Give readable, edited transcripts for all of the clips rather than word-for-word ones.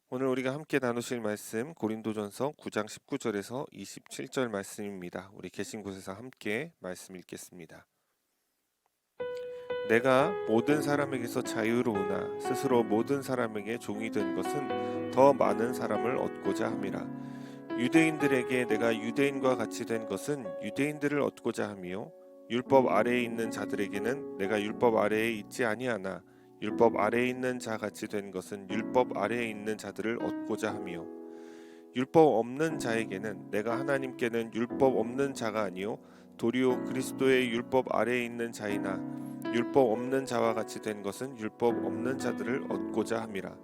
오늘 우리가 함께 나누실 말씀 고린도전서 9장 19절에서 27절 말씀입니다. 우리 계신 곳에서 함께 말씀 읽겠습니다. 내가 모든 사람에게서 자유로우나 스스로 모든 사람에게 종이 된 것은 더 많은 사람을 얻고자 함이라. 유대인들에게 내가 유대인과 같이 된 것은 유대인들을 얻고자 함이요 율법 아래에 있는 자들에게는 내가 율법 아래에 있지 아니하나 율법 아래에 있는 자 같이 된 것은 율법 아래에 있는 자들을 얻고자 함이요 율법 없는 자에게는 내가 하나님께는 율법 없는 자가 아니요 도리어 그리스도의 율법 아래에 있는 자이나 율법 없는 자와 같이 된 것은 율법 없는 자들을 얻고자 함이라.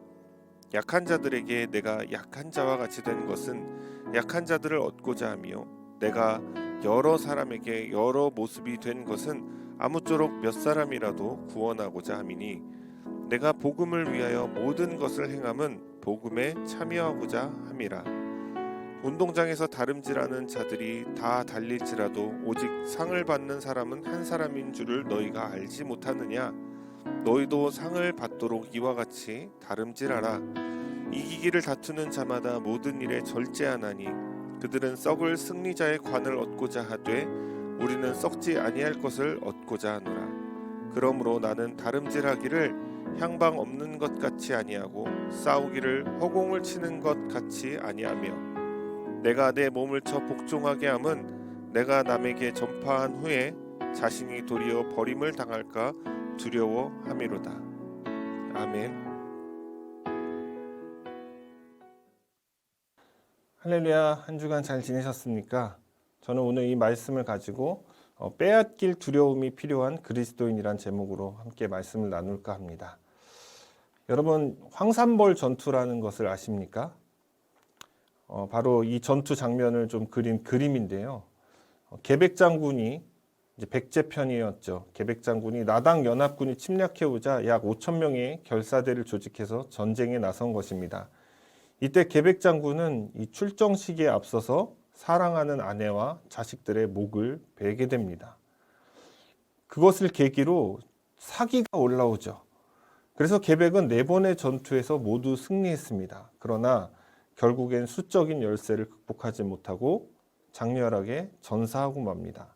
약한 자들에게 내가 약한 자와 같이 된 것은 약한 자들을 얻고자 함이요 내가 여러 사람에게 여러 모습이 된 것은 아무쪼록 몇 사람이라도 구원하고자 함이니 내가 복음을 위하여 모든 것을 행함은 복음에 참여하고자 함이라. 운동장에서 다름질하는 자들이 다 달릴지라도 오직 상을 받는 사람은 한 사람인 줄을 너희가 알지 못하느냐? 너희도 상을 받도록 이와 같이 다름질하라. 이기기를 다투는 자마다 모든 일에 절제하나니 그들은 썩을 승리자의 관을 얻고자 하되 우리는 썩지 아니할 것을 얻고자 하노라. 그러므로 나는 다름질하기를 향방 없는 것 같이 아니하고 싸우기를 허공을 치는 것 같이 아니하며 내가 내 몸을 쳐 복종하게 함은 내가 남에게 전파한 후에 자신이 도리어 버림을 당할까 두려워함이로다. 아멘. 할렐루야. 한 주간 잘 지내셨습니까? 저는 오늘 이 말씀을 가지고 빼앗길 두려움이 필요한 그리스도인이란 제목으로 함께 말씀을 나눌까 합니다. 여러분, 황산벌 전투라는 것을 아십니까? 바로 이 전투 장면을 좀 그린 그림인데요. 계백 장군이 이제 백제편이었죠. 계백 장군이 나당 연합군이 침략해오자 약 5천 명의 결사대를 조직해서 전쟁에 나선 것입니다. 이때 계백 장군은 이 출정 시기에 앞서서 사랑하는 아내와 자식들의 목을 베게 됩니다. 그것을 계기로 사기가 올라오죠. 그래서 계백은 4번의 전투에서 모두 승리했습니다. 그러나 결국엔 수적인 열세를 극복하지 못하고 장렬하게 전사하고 맙니다.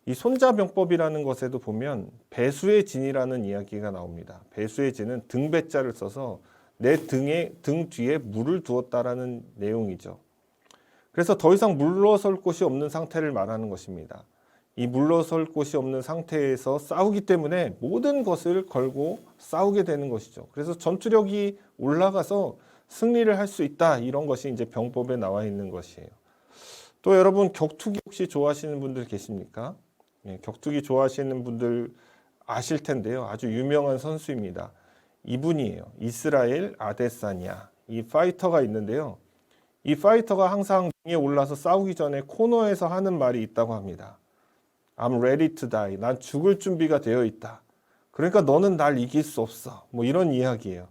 이 손자병법이라는 것에도 보면 배수의 진이라는 이야기가 나옵니다. 배수의 진은 등배자를 써서 내 등 뒤에 물을 두었다라는 내용이죠. 그래서 더 이상 물러설 곳이 없는 상태를 말하는 것입니다. 이 물러설 곳이 없는 상태에서 싸우기 때문에 모든 것을 걸고 싸우게 되는 것이죠. 그래서 전투력이 올라가서 승리를 할 수 있다. 이런 것이 이제 병법에 나와 있는 것이에요. 또 여러분 격투기 혹시 좋아하시는 분들 계십니까? 네, 격투기 좋아하시는 분들 아실 텐데요. 아주 유명한 선수입니다. 이분이에요. 이스라엘 아데사냐. 이 파이터가 있는데요. 이 파이터가 항상 링에 올라서 싸우기 전에 코너에서 하는 말이 있다고 합니다. I'm ready to die. 난 죽을 준비가 되어 있다. 그러니까 너는 날 이길 수 없어. 뭐 이런 이야기예요.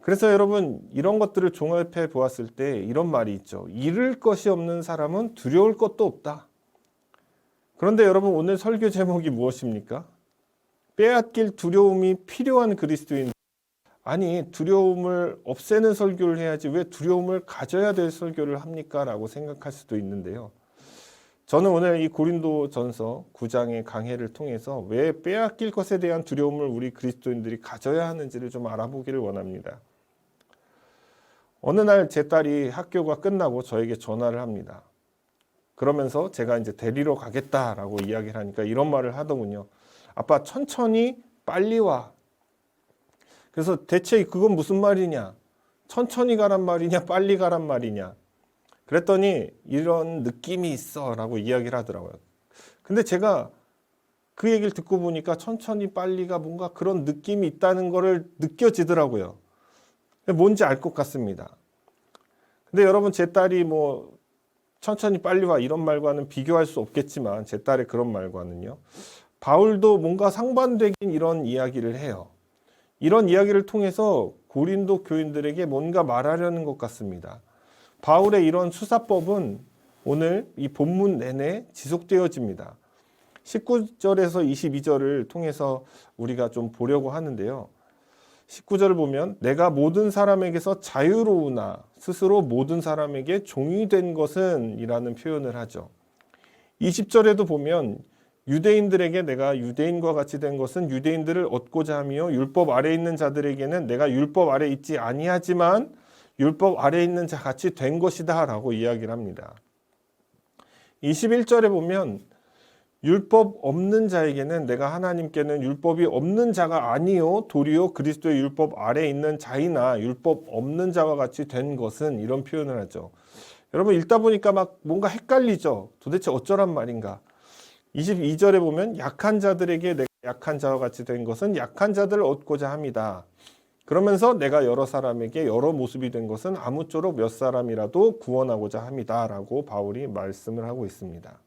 그래서 여러분 이런 것들을 종합해 보았을 때 이런 말이 있죠. 잃을 것이 없는 사람은 두려울 것도 없다. 그런데 여러분 오늘 설교 제목이 무엇입니까? 빼앗길 두려움이 필요한 그리스도인. 아니 두려움을 없애는 설교를 해야지 왜 두려움을 가져야 될 설교를 합니까? 라고 생각할 수도 있는데요. 저는 오늘 이 고린도전서 9장의 강해를 통해서 왜 빼앗길 것에 대한 두려움을 우리 그리스도인들이 가져야 하는지를 좀 알아보기를 원합니다. 어느 날 제 딸이 학교가 끝나고 저에게 전화를 합니다. 그러면서 제가 이제 데리러 가겠다라고 이야기를 하니까 이런 말을 하더군요. 아빠 천천히 빨리 와. 그래서 대체 그건 무슨 말이냐? 천천히 가란 말이냐? 빨리 가란 말이냐? 그랬더니 이런 느낌이 있어 라고 이야기를 하더라고요. 근데 제가 그 얘기를 듣고 보니까 천천히 빨리가 뭔가 그런 느낌이 있다는 거를 느껴지더라고요. 뭔지 알 것 같습니다. 근데 여러분 제 딸이 뭐 천천히 빨리 와 이런 말과는 비교할 수 없겠지만 제 딸의 그런 말과는요. 바울도 뭔가 상반되긴 이런 이야기를 해요. 이런 이야기를 통해서 고린도 교인들에게 뭔가 말하려는 것 같습니다. 바울의 이런 수사법은 오늘 이 본문 내내 지속되어집니다. 19절에서 22절을 통해서 우리가 좀 보려고 하는데요. 19절을 보면 내가 모든 사람에게서 자유로우나 스스로 모든 사람에게 종이 된 것은 이라는 표현을 하죠. 20절에도 보면 유대인들에게 내가 유대인과 같이 된 것은 유대인들을 얻고자 하며 율법 아래 있는 자들에게는 내가 율법 아래 있지 아니하지만 율법 아래 있는 자 같이 된 것이다 라고 이야기를 합니다. 21절에 보면 율법 없는 자에게는 내가 하나님께는 율법이 없는 자가 아니요 도리어 그리스도의 율법 아래 있는 자이나 율법 없는 자와 같이 된 것은 이런 표현을 하죠. 여러분 읽다 보니까 막 뭔가 헷갈리죠. 도대체 어쩌란 말인가. 22절에 보면 약한 자들에게 내가 약한 자와 같이 된 것은 약한 자들을 얻고자 합니다. 그러면서 내가 여러 사람에게 여러 모습이 된 것은 아무쪼록 몇 사람이라도 구원하고자 합니다 라고 바울이 말씀을 하고 있습니다.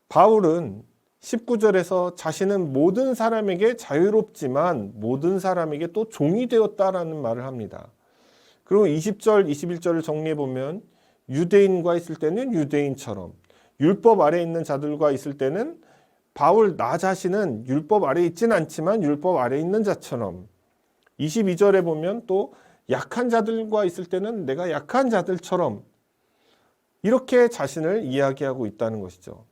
바울은 19절에서 자신은 모든 사람에게 자유롭지만 모든 사람에게 또 종이 되었다라는 말을 합니다. 그리고 20절, 21절을 정리해보면 유대인과 있을 때는 유대인처럼 율법 아래 있는 자들과 있을 때는 바울 나 자신은 율법 아래 있진 않지만 율법 아래 있는 자처럼 22절에 보면 또 약한 자들과 있을 때는 내가 약한 자들처럼 이렇게 자신을 이야기하고 있다는 것이죠.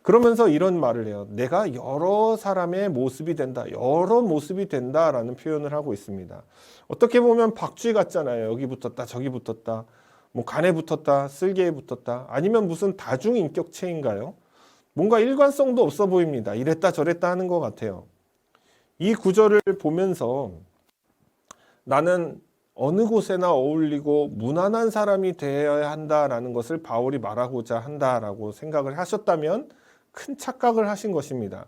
그러면서 이런 말을 해요. 내가 여러 사람의 모습이 된다. 여러 모습이 된다라는 표현을 하고 있습니다. 어떻게 보면 박쥐 같잖아요. 여기 붙었다 저기 붙었다. 뭐 간에 붙었다 쓸개에 붙었다. 아니면 무슨 다중인격체인가요? 뭔가 일관성도 없어 보입니다. 이랬다 저랬다 하는 것 같아요. 이 구절을 보면서 나는 어느 곳에나 어울리고 무난한 사람이 되어야 한다라는 것을 바울이 말하고자 한다라고 생각을 하셨다면 큰 착각을 하신 것입니다.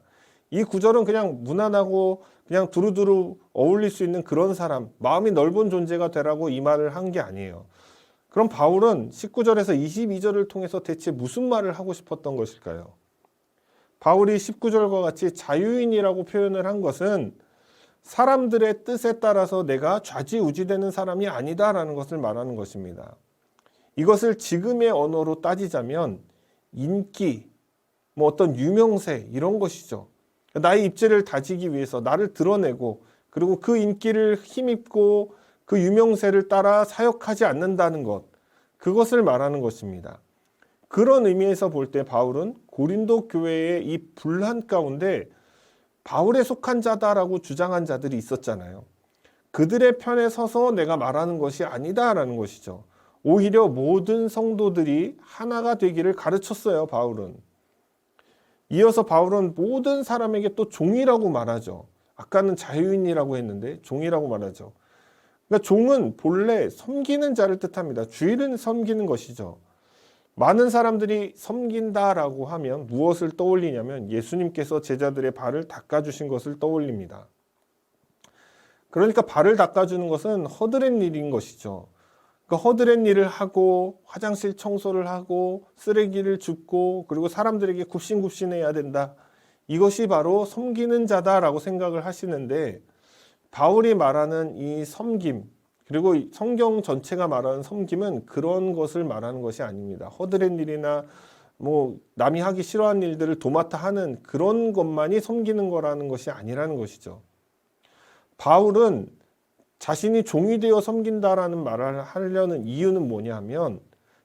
이 구절은 그냥 무난하고 그냥 두루두루 어울릴 수 있는 그런 사람, 마음이 넓은 존재가 되라고 이 말을 한 게 아니에요. 그럼 바울은 19절에서 22절을 통해서 대체 무슨 말을 하고 싶었던 것일까요? 바울이 19절과 같이 자유인이라고 표현을 한 것은 사람들의 뜻에 따라서 내가 좌지우지되는 사람이 아니다라는 것을 말하는 것입니다. 이것을 지금의 언어로 따지자면 인기, 뭐 어떤 유명세 이런 것이죠. 나의 입지를 다지기 위해서 나를 드러내고 그리고 그 인기를 힘입고 그 유명세를 따라 사역하지 않는다는 것, 그것을 말하는 것입니다. 그런 의미에서 볼 때 바울은 고린도 교회의 이 분란 가운데 바울에 속한 자다라고 주장한 자들이 있었잖아요. 그들의 편에 서서 내가 말하는 것이 아니다라는 것이죠. 오히려 모든 성도들이 하나가 되기를 가르쳤어요, 바울은. 이어서 바울은 모든 사람에게 또 종이라고 말하죠. 아까는 자유인이라고 했는데 종이라고 말하죠. 그러니까 종은 본래 섬기는 자를 뜻합니다. 주인을 섬기는 것이죠. 많은 사람들이 섬긴다라고 하면 무엇을 떠올리냐면 예수님께서 제자들의 발을 닦아주신 것을 떠올립니다. 그러니까 발을 닦아주는 것은 허드렛 일인 것이죠. 그러니까 허드렛 일을 하고 화장실 청소를 하고 쓰레기를 줍고 그리고 사람들에게 굽신굽신해야 된다. 이것이 바로 섬기는 자다라고 생각을 하시는데 바울이 말하는 이 섬김, 그리고 성경 전체가 말하는 섬김은 그런 것을 말하는 것이 아닙니다. 허드렛 일이나 뭐 남이 하기 싫어하는 일들을 도맡아 하는 그런 것만이 섬기는 거라는 것이 아니라는 것이죠. 바울은 자신이 종이 되어 섬긴다라는 말을 하려는 이유는 뭐냐면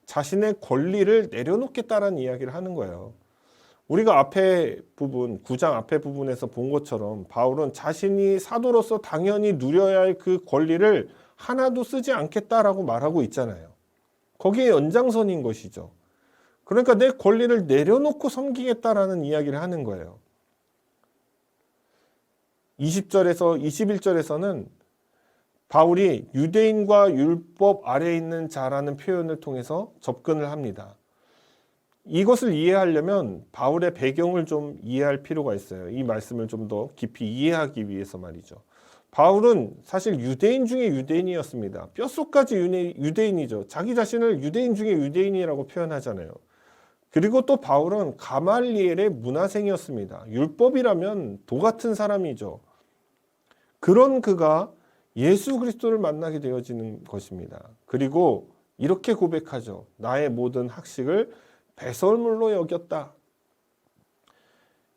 자신의 권리를 내려놓겠다라는 이야기를 하는 거예요. 우리가 앞에 부분, 9장 앞에 부분에서 본 것처럼 바울은 자신이 사도로서 당연히 누려야 할 그 권리를 하나도 쓰지 않겠다라고 말하고 있잖아요. 거기에 연장선인 것이죠. 그러니까 내 권리를 내려놓고 섬기겠다라는 이야기를 하는 거예요. 20절에서 21절에서는 바울이 유대인과 율법 아래에 있는 자라는 표현을 통해서 접근을 합니다. 이것을 이해하려면 바울의 배경을 좀 이해할 필요가 있어요. 이 말씀을 좀 더 깊이 이해하기 위해서 말이죠. 바울은 사실 유대인 중에 유대인이었습니다. 뼛속까지 유대인이죠. 자기 자신을 유대인 중에 유대인이라고 표현하잖아요. 그리고 또 바울은 가말리엘의 문화생이었습니다. 율법이라면 도 같은 사람이죠. 그런 그가 예수 그리스도를 만나게 되어지는 것입니다. 그리고 이렇게 고백하죠. 나의 모든 학식을 배설물로 여겼다.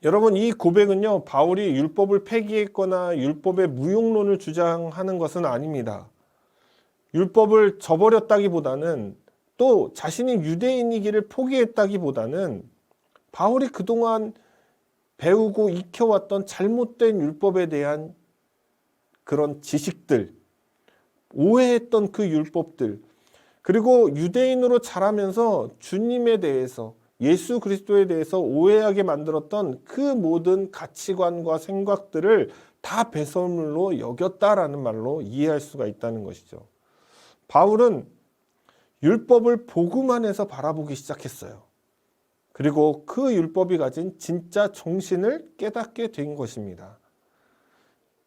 여러분, 이 고백은요, 바울이 율법을 폐기했거나 율법의 무용론을 주장하는 것은 아닙니다. 율법을 저버렸다기보다는, 또 자신이 유대인이기를 포기했다기보다는 바울이 그동안 배우고 익혀왔던 잘못된 율법에 대한 그런 지식들, 오해했던 그 율법들, 그리고 유대인으로 자라면서 주님에 대해서, 예수 그리스도에 대해서 오해하게 만들었던 그 모든 가치관과 생각들을 다 배설물로 여겼다라는 말로 이해할 수가 있다는 것이죠. 바울은 율법을 복음 안에서 바라보기 시작했어요. 그리고 그 율법이 가진 진짜 정신을 깨닫게 된 것입니다.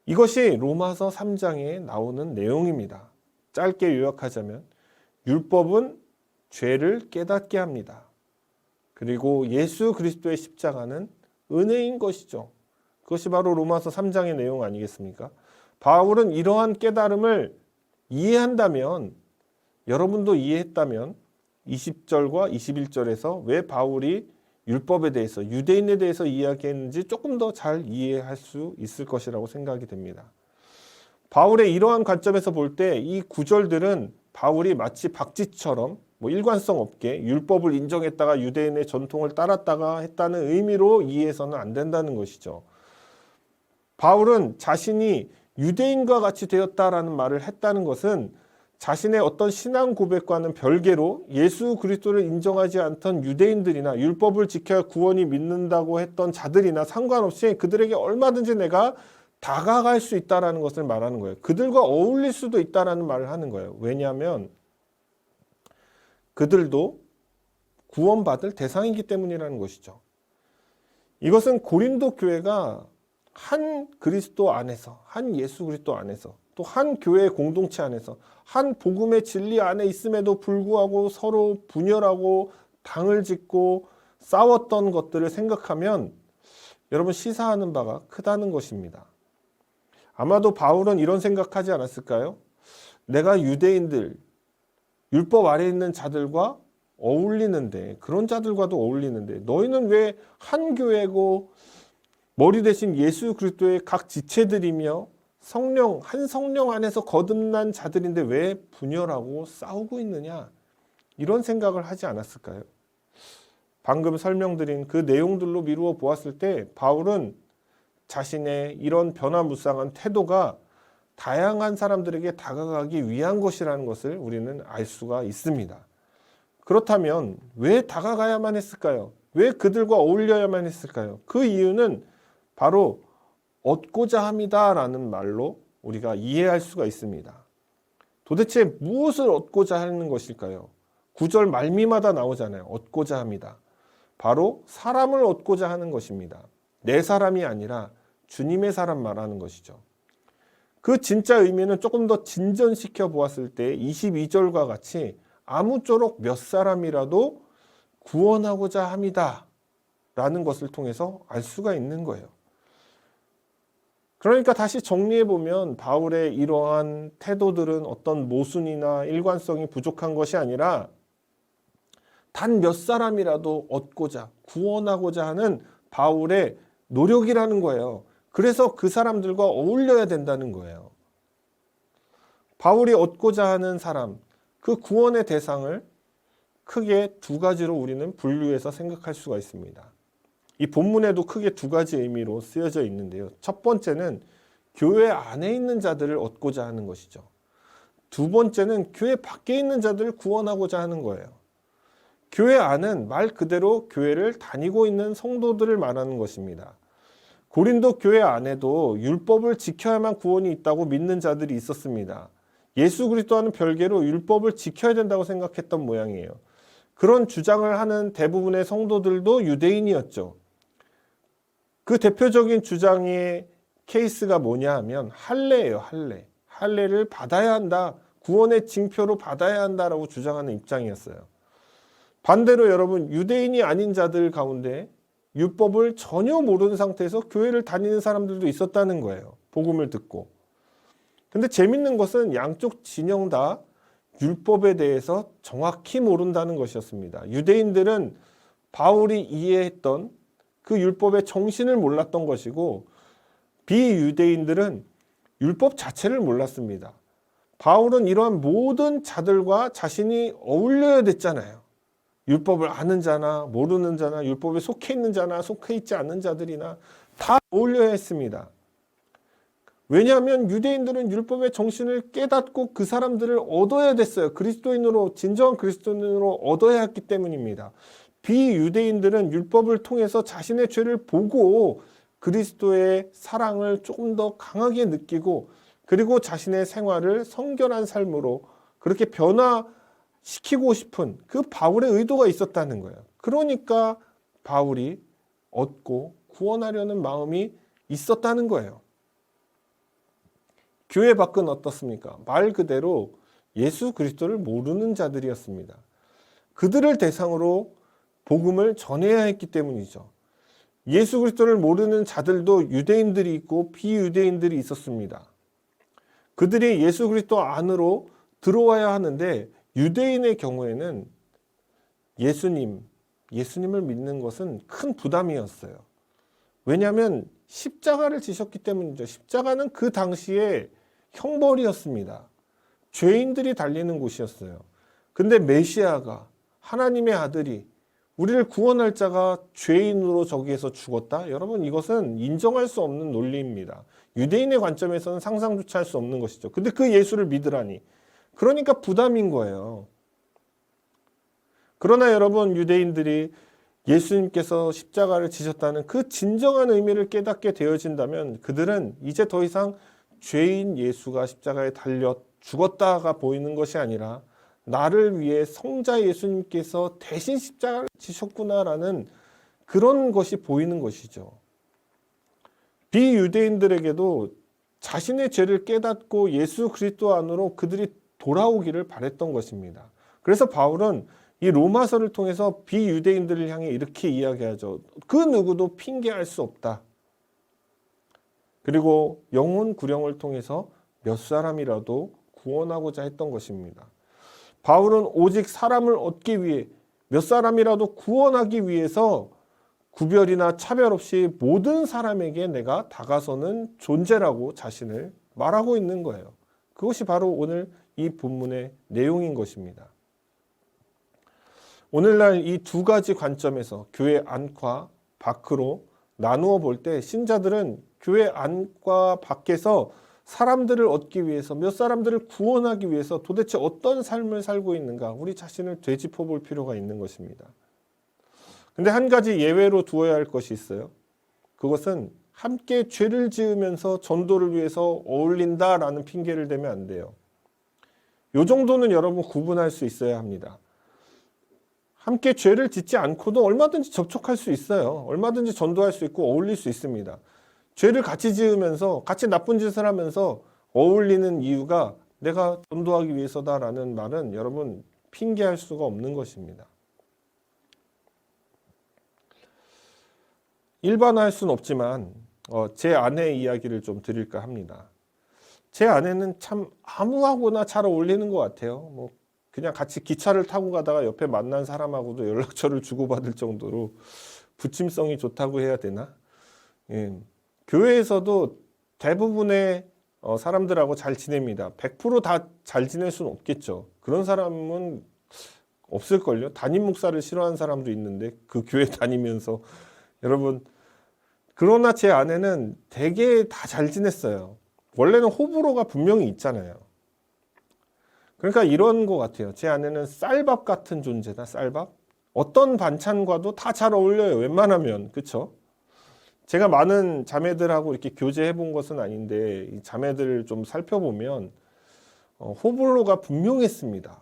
이것이 로마서 3장에 나오는 내용입니다. 짧게 요약하자면 율법은 죄를 깨닫게 합니다. 그리고 예수 그리스도의 십자가는 은혜인 것이죠. 그것이 바로 로마서 3장의 내용 아니겠습니까? 바울은 이러한 깨달음을 이해한다면, 여러분도 이해했다면 20절과 21절에서 왜 바울이 율법에 대해서, 유대인에 대해서 이야기했는지 조금 더 잘 이해할 수 있을 것이라고 생각이 됩니다. 바울의 이러한 관점에서 볼 때 이 구절들은 바울이 마치 박쥐처럼 일관성 없게 율법을 인정했다가 유대인의 전통을 따랐다가 했다는 의미로 이해해서는 안 된다는 것이죠. 바울은 자신이 유대인과 같이 되었다라는 말을 했다는 것은 자신의 어떤 신앙 고백과는 별개로 예수 그리스도를 인정하지 않던 유대인들이나 율법을 지켜야 구원이 믿는다고 했던 자들이나 상관없이 그들에게 얼마든지 내가 다가갈 수 있다는 것을 말하는 거예요. 그들과 어울릴 수도 있다는 말을 하는 거예요. 왜냐하면 그들도 구원받을 대상이기 때문이라는 것이죠. 이것은 고린도 교회가 한 그리스도 안에서, 한 예수 그리스도 안에서, 또 한 교회 공동체 안에서, 한 복음의 진리 안에 있음에도 불구하고 서로 분열하고 당을 짓고 싸웠던 것들을 생각하면 여러분 시사하는 바가 크다는 것입니다. 아마도 바울은 이런 생각하지 않았을까요? 내가 유대인들, 율법 아래에 있는 자들과 어울리는데, 그런 자들과도 어울리는데 너희는 왜 한 교회고 머리 대신 예수 그리스도의 각 지체들이며 성령, 한 성령 안에서 거듭난 자들인데 왜 분열하고 싸우고 있느냐? 이런 생각을 하지 않았을까요? 방금 설명드린 그 내용들로 미루어 보았을 때 바울은 자신의 이런 변화무쌍한 태도가 다양한 사람들에게 다가가기 위한 것이라는 것을 우리는 알 수가 있습니다. 그렇다면 왜 다가가야만 했을까요? 왜 그들과 어울려야만 했을까요? 그 이유는 바로 얻고자 함이다라는 말로 우리가 이해할 수가 있습니다. 도대체 무엇을 얻고자 하는 것일까요? 9절 말미마다 나오잖아요. 얻고자 합니다. 바로 사람을 얻고자 하는 것입니다. 내 사람이 아니라 주님의 사람 말하는 것이죠. 그 진짜 의미는 조금 더 진전시켜 보았을 때 22절과 같이 아무쪼록 몇 사람이라도 구원하고자 합니다 라는 것을 통해서 알 수가 있는 거예요. 그러니까 다시 정리해 보면 바울의 이러한 태도들은 어떤 모순이나 일관성이 부족한 것이 아니라 단 몇 사람이라도 얻고자, 구원하고자 하는 바울의 노력이라는 거예요. 그래서 그 사람들과 어울려야 된다는 거예요. 바울이 얻고자 하는 사람, 그 구원의 대상을 크게 두 가지로 우리는 분류해서 생각할 수가 있습니다. 이 본문에도 크게 두 가지 의미로 쓰여져 있는데요. 첫 번째는 교회 안에 있는 자들을 얻고자 하는 것이죠. 두 번째는 교회 밖에 있는 자들을 구원하고자 하는 거예요. 교회 안은 말 그대로 교회를 다니고 있는 성도들을 말하는 것입니다. 고린도 교회 안에도 율법을 지켜야만 구원이 있다고 믿는 자들이 있었습니다. 예수 그리스도와는 별개로 율법을 지켜야 된다고 생각했던 모양이에요. 그런 주장을 하는 대부분의 성도들도 유대인이었죠. 그 대표적인 주장의 케이스가 뭐냐 하면 할례예요. 할례. 할례를 받아야 한다. 구원의 징표로 받아야 한다라고 주장하는 입장이었어요. 반대로 여러분, 유대인이 아닌 자들 가운데 율법을 전혀 모르는 상태에서 교회를 다니는 사람들도 있었다는 거예요. 복음을 듣고. 근데 재밌는 것은 양쪽 진영 다 율법에 대해서 정확히 모른다는 것이었습니다. 유대인들은 바울이 이해했던 그 율법의 정신을 몰랐던 것이고 비유대인들은 율법 자체를 몰랐습니다. 바울은 이러한 모든 자들과 자신이 어울려야 됐잖아요. 율법을 아는 자나 모르는 자나 율법에 속해 있는 자나 속해 있지 않는 자들이나 다 어울려야 했습니다. 왜냐하면 유대인들은 율법의 정신을 깨닫고 그 사람들을 얻어야 됐어요. 그리스도인으로, 진정한 그리스도인으로 얻어야 했기 때문입니다. 비유대인들은 율법을 통해서 자신의 죄를 보고 그리스도의 사랑을 조금 더 강하게 느끼고 그리고 자신의 생활을 성결한 삶으로 그렇게 변화시키고 싶은 그 바울의 의도가 있었다는 거예요. 그러니까 바울이 얻고 구원하려는 마음이 있었다는 거예요. 교회 밖은 어떻습니까? 말 그대로 예수 그리스도를 모르는 자들이었습니다. 그들을 대상으로 복음을 전해야 했기 때문이죠. 예수 그리스도를 모르는 자들도 유대인들이 있고 비유대인들이 있었습니다. 그들이 예수 그리스도 안으로 들어와야 하는데 유대인의 경우에는 예수님을 믿는 것은 큰 부담이었어요. 왜냐하면 십자가를 지셨기 때문이죠. 십자가는 그 당시에 형벌이었습니다. 죄인들이 달리는 곳이었어요. 근데 메시아가 하나님의 아들이 우리를 구원할 자가 죄인으로 저기에서 죽었다? 여러분 이것은 인정할 수 없는 논리입니다. 유대인의 관점에서는 상상조차 할 수 없는 것이죠. 근데 그 예수를 믿으라니. 그러니까 부담인 거예요. 그러나 여러분 유대인들이 예수님께서 십자가를 지셨다는 그 진정한 의미를 깨닫게 되어진다면 그들은 이제 더 이상 죄인 예수가 십자가에 달려 죽었다가 보이는 것이 아니라 나를 위해 성자 예수님께서 대신 십자가를 지셨구나라는 그런 것이 보이는 것이죠. 비유대인들에게도 자신의 죄를 깨닫고 예수 그리스도 안으로 그들이 돌아오기를 바랬던 것입니다. 그래서 바울은 이 로마서를 통해서 비유대인들을 향해 이렇게 이야기하죠. 그 누구도 핑계할 수 없다. 그리고 영혼 구령을 통해서 몇 사람이라도 구원하고자 했던 것입니다. 바울은 오직 사람을 얻기 위해 몇 사람이라도 구원하기 위해서 구별이나 차별 없이 모든 사람에게 내가 다가서는 존재라고 자신을 말하고 있는 거예요. 그것이 바로 오늘 이 본문의 내용인 것입니다. 오늘날 이 두 가지 관점에서 교회 안과 밖으로 나누어 볼 때 신자들은 교회 안과 밖에서 사람들을 얻기 위해서 몇 사람들을 구원하기 위해서 도대체 어떤 삶을 살고 있는가 우리 자신을 되짚어 볼 필요가 있는 것입니다. 근데 한 가지 예외로 두어야 할 것이 있어요. 그것은 함께 죄를 지으면서 전도를 위해서 어울린다라는 핑계를 대면 안 돼요. 이 정도는 여러분 구분할 수 있어야 합니다. 함께 죄를 짓지 않고도 얼마든지 접촉할 수 있어요. 얼마든지 전도할 수 있고 어울릴 수 있습니다. 죄를 같이 지으면서 같이 나쁜 짓을 하면서 어울리는 이유가 내가 전도하기 위해서다라는 말은 여러분 핑계할 수가 없는 것입니다. 일반화할 수는 없지만 제 아내의 이야기를 좀 드릴까 합니다. 제 아내는 참 아무하고나 잘 어울리는 것 같아요. 그냥 같이 기차를 타고 가다가 옆에 만난 사람하고도 연락처를 주고받을 정도로 부침성이 좋다고 해야 되나? 예. 교회에서도 대부분의 사람들하고 잘 지냅니다. 100% 다 잘 지낼 수는 없겠죠. 그런 사람은 없을걸요. 담임 목사를 싫어하는 사람도 있는데 그 교회 다니면서 여러분 그러나 제 아내는 되게 다 잘 지냈어요. 원래는 호불호가 분명히 있잖아요. 그러니까 이런 것 같아요. 제 아내는 쌀밥 같은 존재다. 쌀밥. 어떤 반찬과도 다 잘 어울려요. 웬만하면. 그렇죠? 제가 많은 자매들하고 이렇게 교제해 본 것은 아닌데 이 자매들을 좀 살펴보면 호불호가 분명했습니다.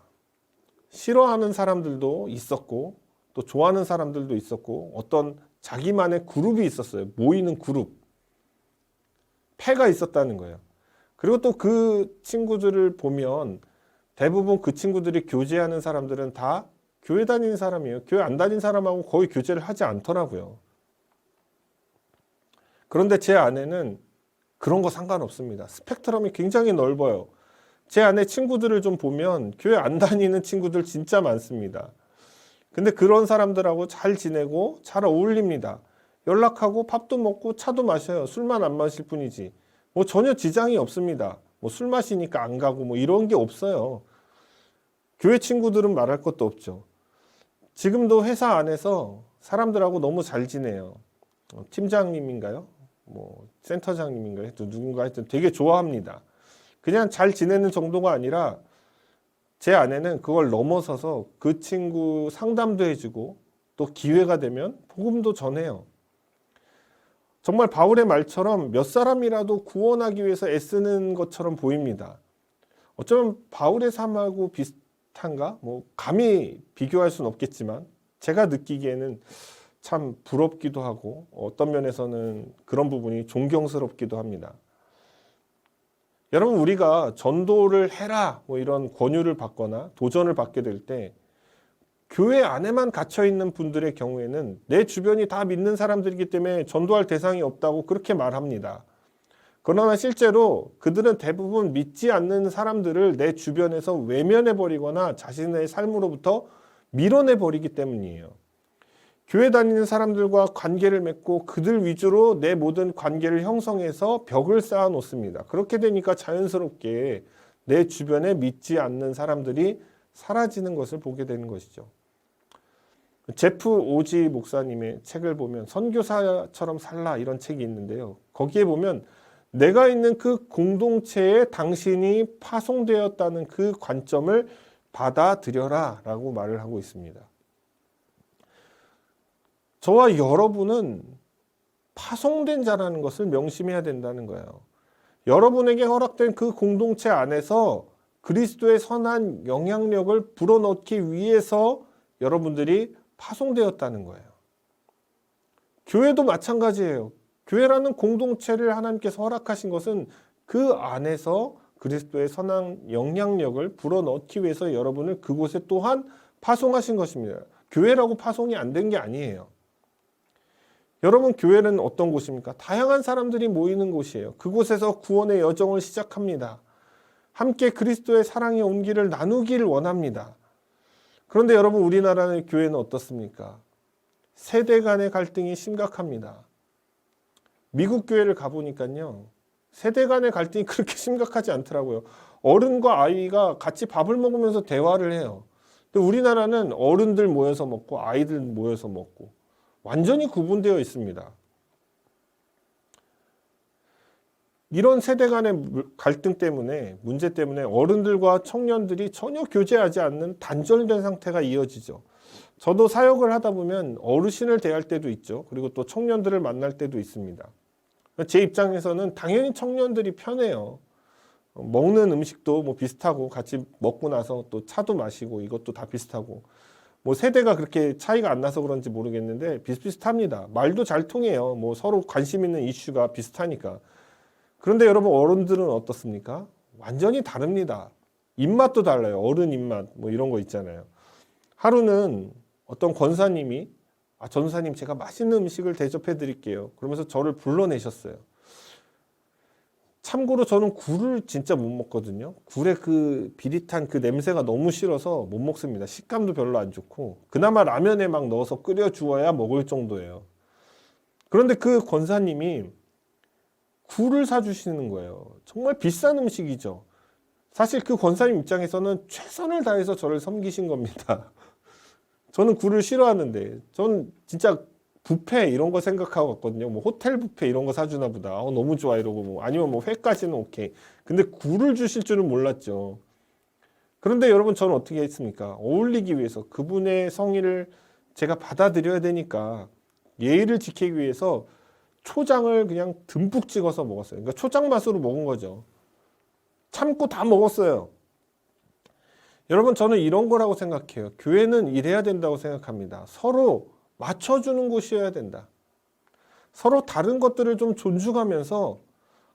싫어하는 사람들도 있었고 또 좋아하는 사람들도 있었고 어떤 자기만의 그룹이 있었어요. 모이는 그룹. 패가 있었다는 거예요. 그리고 또 그 친구들을 보면 대부분 그 친구들이 교제하는 사람들은 다 교회 다니는 사람이에요. 교회 안 다니는 사람하고 거의 교제를 하지 않더라고요. 그런데 제 아내는 그런 거 상관없습니다. 스펙트럼이 굉장히 넓어요. 제 아내 친구들을 좀 보면 교회 안 다니는 친구들 진짜 많습니다. 근데 그런 사람들하고 잘 지내고 잘 어울립니다. 연락하고 밥도 먹고 차도 마셔요. 술만 안 마실 뿐이지. 뭐 전혀 지장이 없습니다. 뭐 술 마시니까 안 가고 뭐 이런 게 없어요. 교회 친구들은 말할 것도 없죠. 지금도 회사 안에서 사람들하고 너무 잘 지내요. 팀장님인가요? 뭐 센터장님인가요? 누군가 하여튼 되게 좋아합니다. 그냥 잘 지내는 정도가 아니라 제 아내는 그걸 넘어서서 그 친구 상담도 해주고 또 기회가 되면 복음도 전해요. 정말 바울의 말처럼 몇 사람이라도 구원하기 위해서 애쓰는 것처럼 보입니다. 어쩌면 바울의 삶하고 비슷한가? 뭐 감히 비교할 수는 없겠지만 제가 느끼기에는 참 부럽기도 하고 어떤 면에서는 그런 부분이 존경스럽기도 합니다. 여러분, 우리가 전도를 해라 뭐 이런 권유를 받거나 도전을 받게 될 때 교회 안에만 갇혀 있는 분들의 경우에는 내 주변이 다 믿는 사람들이기 때문에 전도할 대상이 없다고 그렇게 말합니다. 그러나 실제로 그들은 대부분 믿지 않는 사람들을 내 주변에서 외면해 버리거나 자신의 삶으로부터 밀어내 버리기 때문이에요. 교회 다니는 사람들과 관계를 맺고 그들 위주로 내 모든 관계를 형성해서 벽을 쌓아 놓습니다. 그렇게 되니까 자연스럽게 내 주변에 믿지 않는 사람들이 사라지는 것을 보게 되는 것이죠. 제프 오지 목사님의 책을 보면 선교사처럼 살라 이런 책이 있는데요. 거기에 보면 내가 있는 그 공동체에 당신이 파송되었다는 그 관점을 받아들여라 라고 말을 하고 있습니다. 저와 여러분은 파송된 자라는 것을 명심해야 된다는 거예요. 여러분에게 허락된 그 공동체 안에서 그리스도의 선한 영향력을 불어넣기 위해서 여러분들이 파송되었다는 거예요. 교회도 마찬가지예요. 교회라는 공동체를 하나님께서 허락하신 것은 그 안에서 그리스도의 선한 영향력을 불어넣기 위해서 여러분을 그곳에 또한 파송하신 것입니다. 교회라고 파송이 안 된 게 아니에요. 여러분, 교회는 어떤 곳입니까? 다양한 사람들이 모이는 곳이에요. 그곳에서 구원의 여정을 시작합니다. 함께 그리스도의 사랑의 온기를 나누기를 원합니다. 그런데 여러분, 우리나라의 교회는 어떻습니까? 세대 간의 갈등이 심각합니다. 미국 교회를 가보니까요, 세대 간의 갈등이 그렇게 심각하지 않더라고요. 어른과 아이가 같이 밥을 먹으면서 대화를 해요. 근데 우리나라는 어른들 모여서 먹고 아이들 모여서 먹고 완전히 구분되어 있습니다. 이런 세대 간의 갈등 때문에, 문제 때문에 어른들과 청년들이 전혀 교제하지 않는 단절된 상태가 이어지죠. 저도 사역을 하다 보면 어르신을 대할 때도 있죠. 그리고 또 청년들을 만날 때도 있습니다. 제 입장에서는 당연히 청년들이 편해요. 먹는 음식도 뭐 비슷하고 같이 먹고 나서 또 차도 마시고 이것도 다 비슷하고 뭐 세대가 그렇게 차이가 안 나서 그런지 모르겠는데 비슷비슷합니다. 말도 잘 통해요. 뭐 서로 관심 있는 이슈가 비슷하니까. 그런데 여러분, 어른들은 어떻습니까? 완전히 다릅니다. 입맛도 달라요. 어른 입맛 뭐 이런 거 있잖아요. 하루는 어떤 권사님이 전사님, 제가 맛있는 음식을 대접해 드릴게요. 그러면서 저를 불러내셨어요. 참고로 저는 굴을 진짜 못 먹거든요. 굴의 그 비릿한 그 냄새가 너무 싫어서 못 먹습니다. 식감도 별로 안 좋고 그나마 라면에 막 넣어서 끓여 주어야 먹을 정도예요. 그런데 그 권사님이 굴을 사주시는 거예요. 정말 비싼 음식이죠. 사실 그 권사님 입장에서는 최선을 다해서 저를 섬기신 겁니다. 저는 굴을 싫어하는데 전 진짜 뷔페 이런 거 생각하고 왔거든요. 뭐 호텔 뷔페 이런 거 사주나 보다. 너무 좋아 이러고 뭐 아니면 뭐 회까지는 오케이. 근데 굴을 주실 줄은 몰랐죠. 그런데 여러분, 저는 어떻게 했습니까? 어울리기 위해서 그분의 성의를 제가 받아들여야 되니까 예의를 지키기 위해서 초장을 그냥 듬뿍 찍어서 먹었어요. 그러니까 초장 맛으로 먹은 거죠. 참고 다 먹었어요. 여러분, 저는 이런 거라고 생각해요. 교회는 이래야 된다고 생각합니다. 서로 맞춰주는 곳이어야 된다. 서로 다른 것들을 좀 존중하면서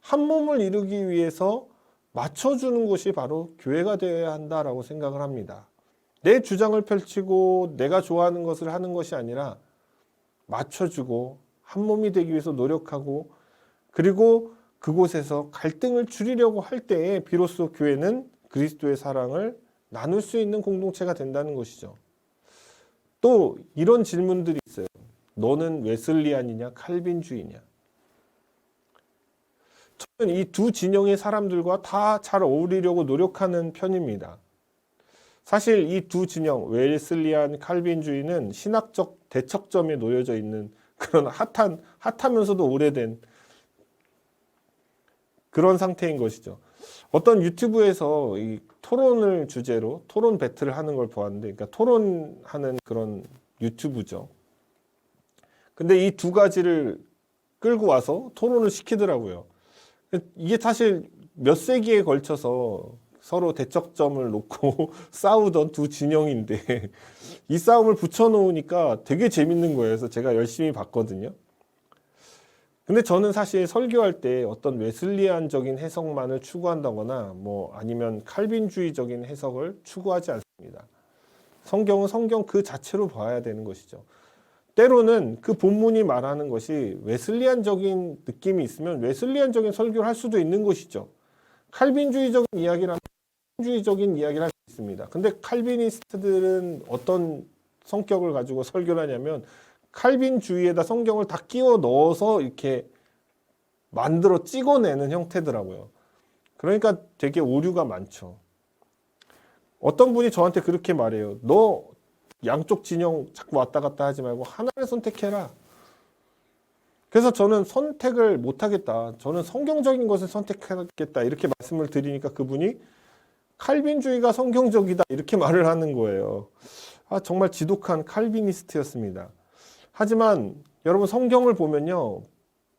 한 몸을 이루기 위해서 맞춰주는 곳이 바로 교회가 되어야 한다라고 생각을 합니다. 내 주장을 펼치고 내가 좋아하는 것을 하는 것이 아니라 맞춰주고 한 몸이 되기 위해서 노력하고, 그리고 그곳에서 갈등을 줄이려고 할 때에 비로소 교회는 그리스도의 사랑을 나눌 수 있는 공동체가 된다는 것이죠. 또 이런 질문들이 있어요. 너는 웨슬리안이냐 칼빈주의냐. 저는 이 두 진영의 사람들과 다 잘 어울리려고 노력하는 편입니다. 사실 이 두 진영, 웨슬리안, 칼빈주의는 신학적 대척점에 놓여져 있는 그런 핫하면서도 오래된 그런 상태인 것이죠. 어떤 유튜브에서 이 토론을 주제로 토론 배틀을 하는 걸 보았는데, 그러니까 토론하는 그런 유튜브죠. 근데 이 두 가지를 끌고 와서 토론을 시키더라고요. 이게 사실 몇 세기에 걸쳐서 서로 대척점을 놓고 싸우던 두 진영인데 이 싸움을 붙여놓으니까 되게 재밌는 거예요. 그래서 제가 열심히 봤거든요. 근데 저는 사실 설교할 때 어떤 웨슬리안적인 해석만을 추구한다거나 뭐 아니면 칼빈주의적인 해석을 추구하지 않습니다. 성경은 성경 그 자체로 봐야 되는 것이죠. 때로는 그 본문이 말하는 것이 웨슬리안적인 느낌이 있으면 웨슬리안적인 설교를 할 수도 있는 것이죠. 칼빈주의적인 이야기라면 칼빈주의적인 이야기를 할 수 있습니다. 근데 칼비니스트들은 어떤 성격을 가지고 설교를 하냐면 칼빈주의에다 성경을 다 끼워 넣어서 이렇게 만들어 찍어내는 형태더라고요. 그러니까 되게 오류가 많죠. 어떤 분이 저한테 그렇게 말해요. 너 양쪽 진영 자꾸 왔다 갔다 하지 말고 하나를 선택해라. 그래서 저는 선택을 못하겠다. 저는 성경적인 것을 선택하겠다. 이렇게 말씀을 드리니까 그분이 칼빈주의가 성경적이다. 이렇게 말을 하는 거예요. 정말 지독한 칼비니스트였습니다. 하지만 여러분 성경을 보면요.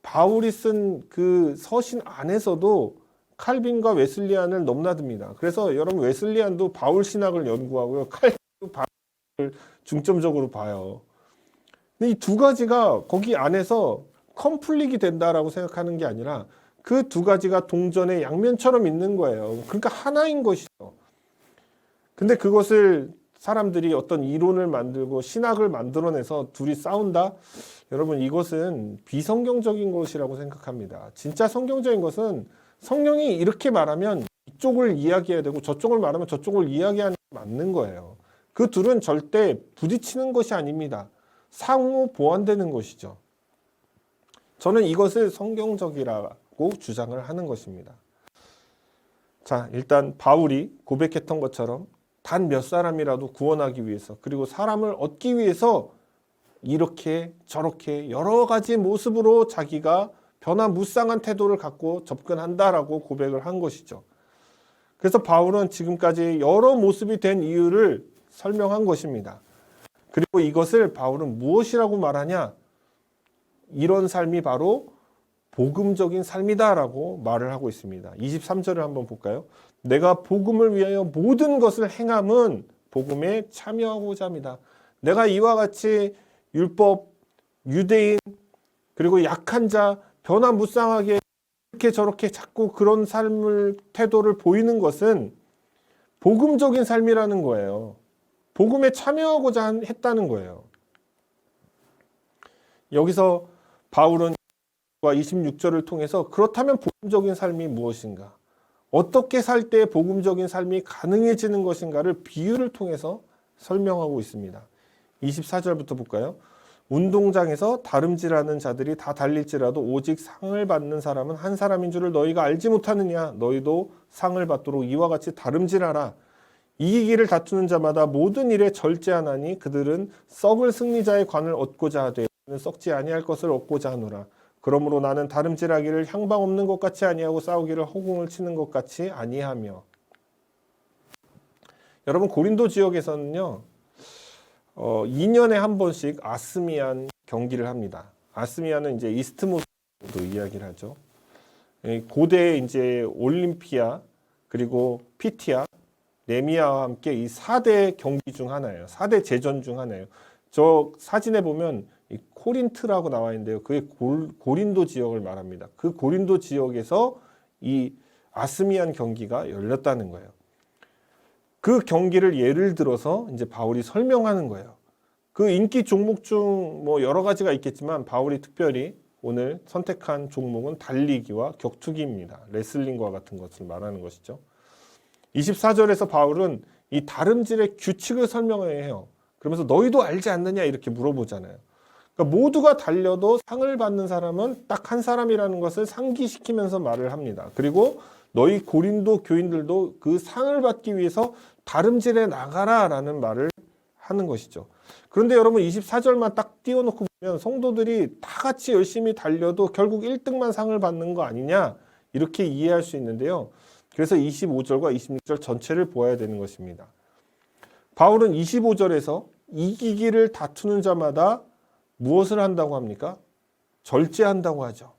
바울이 쓴 그 서신 안에서도 칼빈과 웨슬리안을 넘나듭니다. 그래서 여러분 웨슬리안도 바울 신학을 연구하고요. 칼빈도 바울을 중점적으로 봐요. 근데 이 두 가지가 거기 안에서 컴플릭이 된다라고 생각하는 게 아니라 그 두 가지가 동전의 양면처럼 있는 거예요. 그러니까 하나인 것이죠. 근데 그것을 사람들이 어떤 이론을 만들고 신학을 만들어내서 둘이 싸운다? 여러분 이것은 비성경적인 것이라고 생각합니다. 진짜 성경적인 것은 성령이 이렇게 말하면 이쪽을 이야기해야 되고 저쪽을 말하면 저쪽을 이야기하는 게 맞는 거예요. 그 둘은 절대 부딪히는 것이 아닙니다. 상호 보완되는 것이죠. 저는 이것을 성경적이라고 주장을 하는 것입니다. 자, 일단 바울이 고백했던 것처럼 단 몇 사람이라도 구원하기 위해서 그리고 사람을 얻기 위해서 이렇게 저렇게 여러 가지 모습으로 자기가 변화무쌍한 태도를 갖고 접근한다라고 고백을 한 것이죠. 그래서 바울은 지금까지 여러 모습이 된 이유를 설명한 것입니다. 그리고 이것을 바울은 무엇이라고 말하냐? 이런 삶이 바로 복음적인 삶이다라고 말을 하고 있습니다. 23절을 한번 볼까요? 내가 복음을 위하여 모든 것을 행함은 복음에 참여하고자 합니다. 내가 이와 같이 율법, 유대인, 그리고 약한 자, 변화무쌍하게 이렇게 저렇게 자꾸 그런 삶을 태도를 보이는 것은 복음적인 삶이라는 거예요. 복음에 참여하고자 했다는 거예요. 여기서 바울은 26절을 통해서 그렇다면 복음적인 삶이 무엇인가? 어떻게 살 때 복음적인 삶이 가능해지는 것인가를 비유를 통해서 설명하고 있습니다. 24절부터 볼까요? 운동장에서 다름질하는 자들이 다 달릴지라도 오직 상을 받는 사람은 한 사람인 줄을 너희가 알지 못하느냐? 너희도 상을 받도록 이와 같이 다름질하라. 이기기를 다투는 자마다 모든 일에 절제하나니 그들은 썩을 승리자의 관을 얻고자 하되 썩지 아니할 것을 얻고자 하노라. 그러므로 나는 다름질하기를 향방 없는 것 같이 아니하고 싸우기를 허공을 치는 것 같이 아니하며. 여러분 고린도 지역에서는요 2년에 한 번씩 아스미안 경기를 합니다. 아스미안은 이제 이스트모스도 이야기를 하죠. 고대 이제 올림피아 그리고 피티아, 네미아와 함께 이 4대 경기 중 하나예요. 4대 제전 중 하나예요. 저 사진에 보면 이 코린트라고 나와 있는데요. 그게 고린도 지역을 말합니다. 그 고린도 지역에서 이 아스미안 경기가 열렸다는 거예요. 그 경기를 예를 들어서 이제 바울이 설명하는 거예요. 그 인기 종목 중 뭐 여러 가지가 있겠지만 바울이 특별히 오늘 선택한 종목은 달리기와 격투기입니다. 레슬링과 같은 것을 말하는 것이죠. 24절에서 바울은 이 다름질의 규칙을 설명해요. 그러면서 너희도 알지 않느냐 이렇게 물어보잖아요. 그러니까 모두가 달려도 상을 받는 사람은 딱 한 사람이라는 것을 상기시키면서 말을 합니다. 그리고 너희 고린도 교인들도 그 상을 받기 위해서 다름질해 나가라라는 말을 하는 것이죠. 그런데 여러분 24절만 딱 띄워놓고 보면 성도들이 다 같이 열심히 달려도 결국 1등만 상을 받는 거 아니냐 이렇게 이해할 수 있는데요. 그래서 25절과 26절 전체를 보아야 되는 것입니다. 바울은 25절에서 이기기를 다투는 자마다 무엇을 한다고 합니까? 절제한다고 하죠.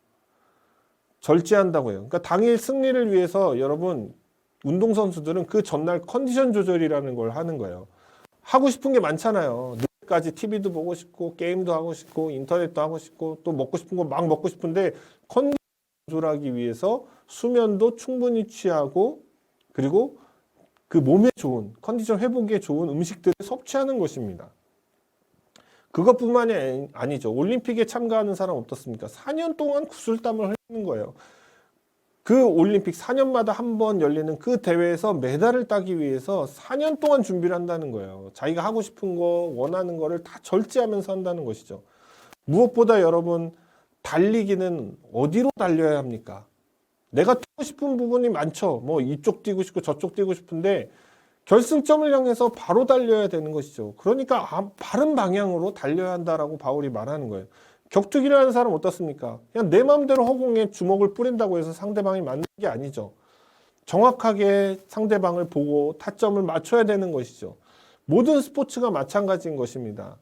절제한다고 해요. 그러니까 당일 승리를 위해서 여러분 운동선수들은 그 전날 컨디션 조절이라는 걸 하는 거예요. 하고 싶은 게 많잖아요. 늦게까지 TV도 보고 싶고 게임도 하고 싶고 인터넷도 하고 싶고 또 먹고 싶은 거 막 먹고 싶은데 컨디션 조절하기 위해서 수면도 충분히 취하고 그리고 그 몸에 좋은 컨디션 회복에 좋은 음식들을 섭취하는 것입니다. 그것뿐만이 아니죠. 올림픽에 참가하는 사람 어떻습니까? 4년 동안 구슬땀을 흘리는 거예요. 그 올림픽 4년마다 한 번 열리는 그 대회에서 메달을 따기 위해서 4년 동안 준비를 한다는 거예요. 자기가 하고 싶은 거, 원하는 거를 다 절제하면서 한다는 것이죠. 무엇보다 여러분, 달리기는 어디로 달려야 합니까? 내가 뛰고 싶은 부분이 많죠. 뭐 이쪽 뛰고 싶고 저쪽 뛰고 싶은데 결승점을 향해서 바로 달려야 되는 것이죠. 그러니까 바른 방향으로 달려야 한다라고 바울이 말하는 거예요. 격투기를 하는 사람 어떻습니까? 그냥 내 마음대로 허공에 주먹을 뿌린다고 해서 상대방이 맞는 게 아니죠. 정확하게 상대방을 보고 타점을 맞춰야 되는 것이죠. 모든 스포츠가 마찬가지인 것입니다.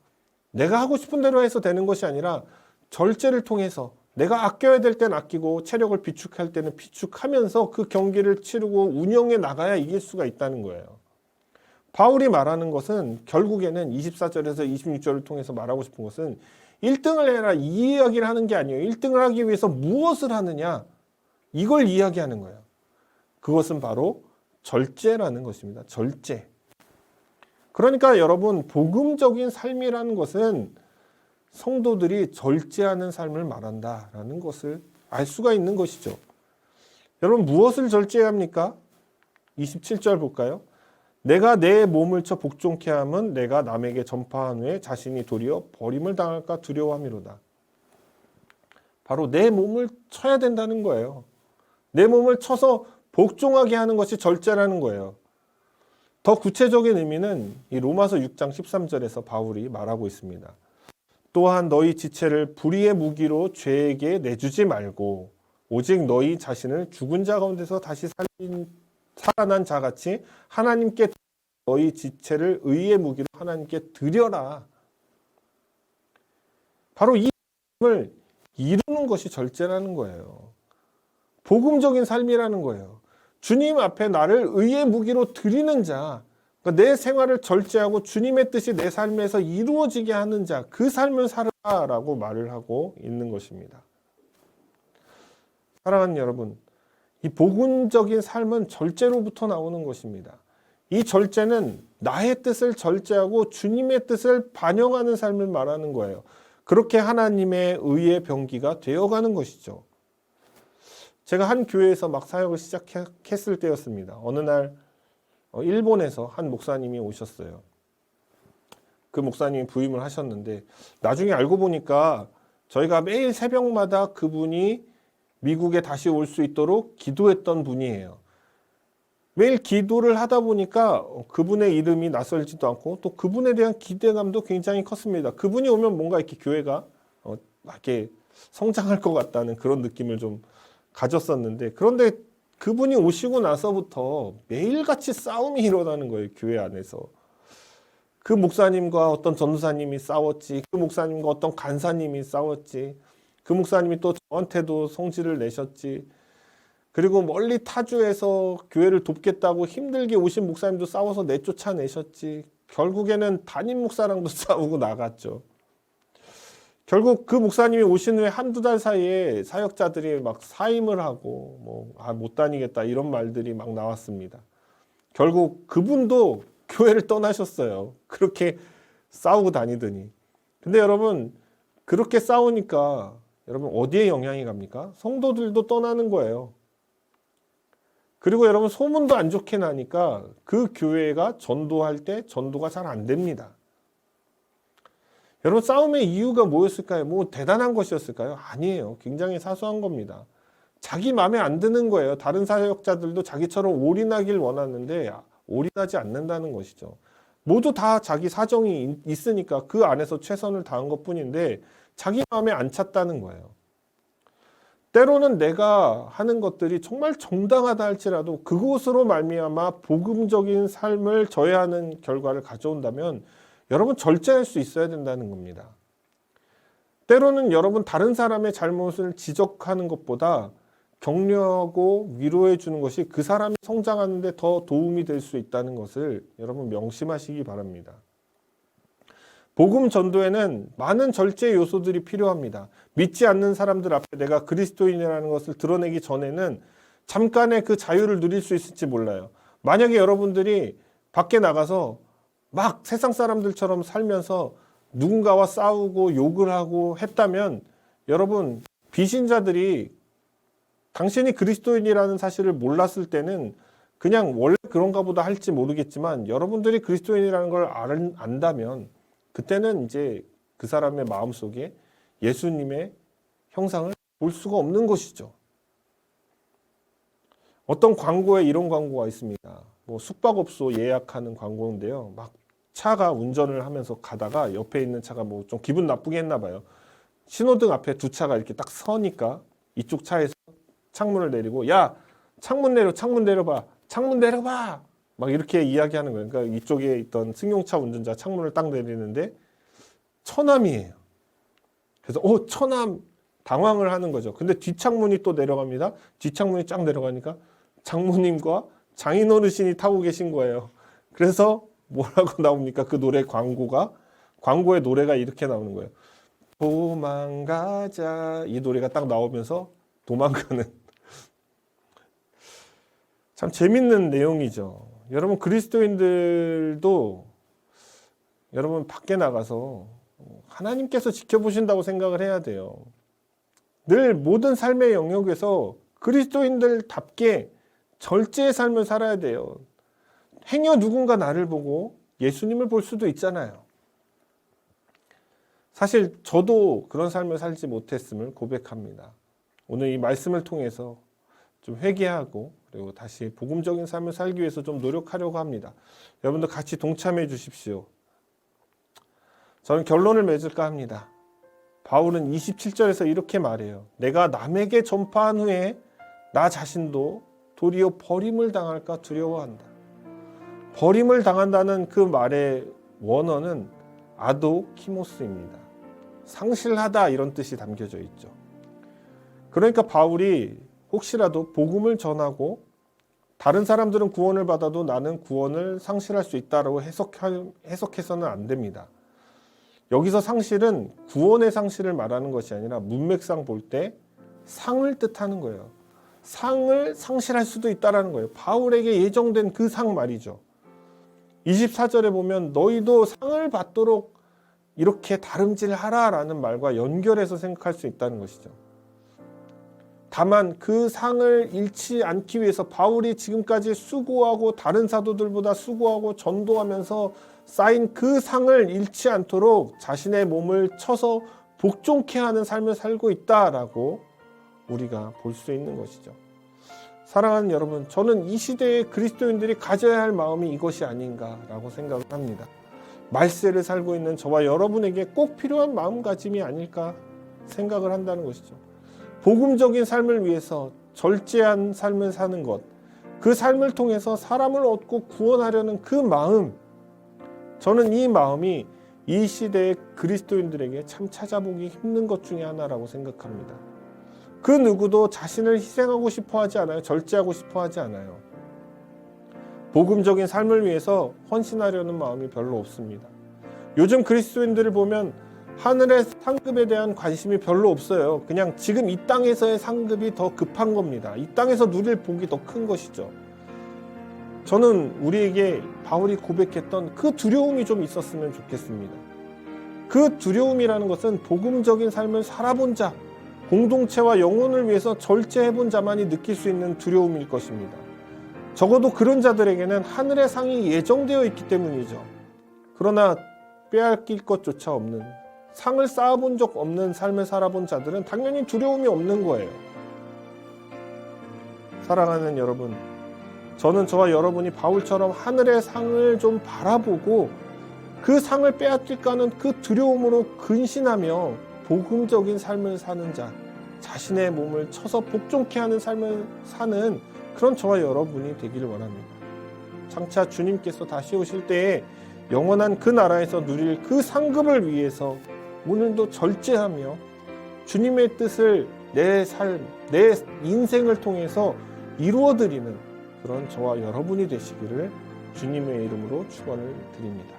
내가 하고 싶은 대로 해서 되는 것이 아니라 절제를 통해서 내가 아껴야 될 때는 아끼고 체력을 비축할 때는 비축하면서 그 경기를 치르고 운영해 나가야 이길 수가 있다는 거예요. 바울이 말하는 것은 결국에는 24절에서 26절을 통해서 말하고 싶은 것은 1등을 해라 이 이야기를 하는 게 아니에요. 1등을 하기 위해서 무엇을 하느냐 이걸 이야기하는 거예요. 그것은 바로 절제라는 것입니다. 절제. 그러니까 여러분 복음적인 삶이라는 것은 성도들이 절제하는 삶을 말한다라는 것을 알 수가 있는 것이죠. 여러분 무엇을 절제해야 합니까? 27절 볼까요? 내가 내 몸을 쳐 복종케 함은 내가 남에게 전파한 후에 자신이 도리어 버림을 당할까 두려워함이로다. 바로 내 몸을 쳐야 된다는 거예요. 내 몸을 쳐서 복종하게 하는 것이 절제라는 거예요. 더 구체적인 의미는 이 로마서 6장 13절에서 바울이 말하고 있습니다. 또한 너희 지체를 불의의 무기로 죄에게 내주지 말고 오직 너희 자신을 죽은 자 가운데서 다시 살아난 자같이 하나님께 너희 지체를 의의 무기로 하나님께 드려라. 바로 이 삶을 이루는 것이 절제라는 거예요. 복음적인 삶이라는 거예요. 주님 앞에 나를 의의 무기로 드리는 자, 그러니까 내 생활을 절제하고 주님의 뜻이 내 삶에서 이루어지게 하는 자, 그 삶을 살아라고 말을 하고 있는 것입니다. 사랑하는 여러분, 이 복음적인 삶은 절제로부터 나오는 것입니다. 이 절제는 나의 뜻을 절제하고 주님의 뜻을 반영하는 삶을 말하는 거예요. 그렇게 하나님의 의의 병기가 되어가는 것이죠. 제가 한 교회에서 막 사역을 시작했을 때였습니다. 어느 날 일본에서 한 목사님이 오셨어요. 그 목사님이 부임을 하셨는데 나중에 알고 보니까 저희가 매일 새벽마다 그분이 미국에 다시 올 수 있도록 기도했던 분이에요. 매일 기도를 하다 보니까 그분의 이름이 낯설지도 않고 또 그분에 대한 기대감도 굉장히 컸습니다. 그분이 오면 뭔가 이렇게 교회가 이렇게 성장할 것 같다는 그런 느낌을 좀 가졌었는데 그런데 그분이 오시고 나서부터 매일같이 싸움이 일어나는 거예요. 교회 안에서. 그 목사님과 어떤 전도사님이 싸웠지. 그 목사님과 어떤 간사님이 싸웠지. 그 목사님이 또 저한테도 성질을 내셨지. 그리고 멀리 타주에서 교회를 돕겠다고 힘들게 오신 목사님도 싸워서 내쫓아내셨지. 결국에는 담임 목사랑도 싸우고 나갔죠. 결국 그 목사님이 오신 후에 한두 달 사이에 사역자들이 막 사임을 하고 못 다니겠다 이런 말들이 막 나왔습니다. 결국 그분도 교회를 떠나셨어요. 그렇게 싸우고 다니더니. 근데 여러분 그렇게 싸우니까 여러분 어디에 영향이 갑니까? 성도들도 떠나는 거예요. 그리고 여러분 소문도 안 좋게 나니까 그 교회가 전도할 때 전도가 잘 안 됩니다. 여러분, 싸움의 이유가 뭐였을까요? 뭐 대단한 것이었을까요? 아니에요. 굉장히 사소한 겁니다. 자기 마음에 안 드는 거예요. 다른 사역자들도 자기처럼 올인하길 원하는데 올인하지 않는다는 것이죠. 모두 다 자기 사정이 있으니까 그 안에서 최선을 다한 것뿐인데 자기 마음에 안 찼다는 거예요. 때로는 내가 하는 것들이 정말 정당하다 할지라도 그곳으로 말미암아 복음적인 삶을 저해하는 결과를 가져온다면 여러분, 절제할 수 있어야 된다는 겁니다. 때로는 여러분, 다른 사람의 잘못을 지적하는 것보다 격려하고 위로해 주는 것이 그 사람이 성장하는 데 더 도움이 될 수 있다는 것을 여러분 명심하시기 바랍니다. 복음 전도에는 많은 절제 요소들이 필요합니다. 믿지 않는 사람들 앞에 내가 그리스도인이라는 것을 드러내기 전에는 잠깐의 그 자유를 누릴 수 있을지 몰라요. 만약에 여러분들이 밖에 나가서 막 세상 사람들처럼 살면서 누군가와 싸우고 욕을 하고 했다면 여러분, 비신자들이 당신이 그리스도인이라는 사실을 몰랐을 때는 그냥 원래 그런가 보다 할지 모르겠지만 여러분들이 그리스도인이라는 걸 안다면 그때는 이제 그 사람의 마음속에 예수님의 형상을 볼 수가 없는 것이죠. 어떤 광고에 이런 광고가 있습니다. 뭐 숙박업소 예약하는 광고인데요. 막 차가 운전을 하면서 가다가 옆에 있는 차가 뭐 좀 기분 나쁘게 했나 봐요. 신호등 앞에 두 차가 이렇게 딱 서니까 이쪽 차에서 창문을 내리고, 야, 창문 내려봐, 창문 내려봐, 막 이렇게 이야기하는 거예요. 그러니까 이쪽에 있던 승용차 운전자 창문을 딱 내리는데 처남이에요. 그래서 처남, 당황을 하는 거죠. 근데 뒷창문이 또 내려갑니다. 뒷창문이 쫙 내려가니까 장모님과 장인 어르신이 타고 계신 거예요. 그래서 뭐라고 나옵니까? 그 노래 광고의 노래가 이렇게 나오는 거예요. 도망가자. 이 노래가 딱 나오면서 도망가는. 참 재밌는 내용이죠. 여러분, 그리스도인들도 여러분 밖에 나가서 하나님께서 지켜보신다고 생각을 해야 돼요. 늘 모든 삶의 영역에서 그리스도인들답게 절제의 삶을 살아야 돼요. 행여 누군가 나를 보고 예수님을 볼 수도 있잖아요. 사실 저도 그런 삶을 살지 못했음을 고백합니다. 오늘 이 말씀을 통해서 좀 회개하고 그리고 다시 복음적인 삶을 살기 위해서 좀 노력하려고 합니다. 여러분들 같이 동참해 주십시오. 저는 결론을 맺을까 합니다. 바울은 27절에서 이렇게 말해요. 내가 남에게 전파한 후에 나 자신도 도리어 버림을 당할까 두려워한다. 버림을 당한다는 그 말의 원어는 아도키모스입니다. 상실하다, 이런 뜻이 담겨져 있죠. 그러니까 바울이 혹시라도 복음을 전하고 다른 사람들은 구원을 받아도 나는 구원을 상실할 수 있다라고 해석해서는 안 됩니다. 여기서 상실은 구원의 상실을 말하는 것이 아니라 문맥상 볼 때 상을 뜻하는 거예요. 상을 상실할 수도 있다라는 거예요. 바울에게 예정된 그 상 말이죠. 24절에 보면 너희도 상을 받도록 이렇게 다름질하라라는 말과 연결해서 생각할 수 있다는 것이죠. 다만 그 상을 잃지 않기 위해서 바울이 지금까지 수고하고 다른 사도들보다 수고하고 전도하면서 쌓인 그 상을 잃지 않도록 자신의 몸을 쳐서 복종케 하는 삶을 살고 있다라고 우리가 볼 수 있는 것이죠. 사랑하는 여러분, 저는 이 시대의 그리스도인들이 가져야 할 마음이 이것이 아닌가라고 생각을 합니다. 말세를 살고 있는 저와 여러분에게 꼭 필요한 마음가짐이 아닐까 생각을 한다는 것이죠. 복음적인 삶을 위해서 절제한 삶을 사는 것, 그 삶을 통해서 사람을 얻고 구원하려는 그 마음, 저는 이 마음이 이 시대의 그리스도인들에게 참 찾아보기 힘든 것 중에 하나라고 생각합니다. 그 누구도 자신을 희생하고 싶어 하지 않아요. 절제하고 싶어 하지 않아요. 복음적인 삶을 위해서 헌신하려는 마음이 별로 없습니다. 요즘 그리스도인들을 보면 하늘의 상급에 대한 관심이 별로 없어요. 그냥 지금 이 땅에서의 상급이 더 급한 겁니다. 이 땅에서 누릴 복이 더 큰 것이죠. 저는 우리에게 바울이 고백했던 그 두려움이 좀 있었으면 좋겠습니다. 그 두려움이라는 것은 복음적인 삶을 살아본 자, 공동체와 영혼을 위해서 절제해본 자만이 느낄 수 있는 두려움일 것입니다. 적어도 그런 자들에게는 하늘의 상이 예정되어 있기 때문이죠. 그러나 빼앗길 것조차 없는 상을 쌓아본 적 없는 삶을 살아본 자들은 당연히 두려움이 없는 거예요. 사랑하는 여러분, 저는 저와 여러분이 바울처럼 하늘의 상을 좀 바라보고 그 상을 빼앗길까 하는 그 두려움으로 근신하며 복음적인 삶을 사는 자, 자신의 몸을 쳐서 복종케 하는 삶을 사는 그런 저와 여러분이 되기를 원합니다. 장차 주님께서 다시 오실 때에 영원한 그 나라에서 누릴 그 상급을 위해서 오늘도 절제하며 주님의 뜻을 내 삶, 내 인생을 통해서 이루어드리는 그런 저와 여러분이 되시기를 주님의 이름으로 축원을 드립니다.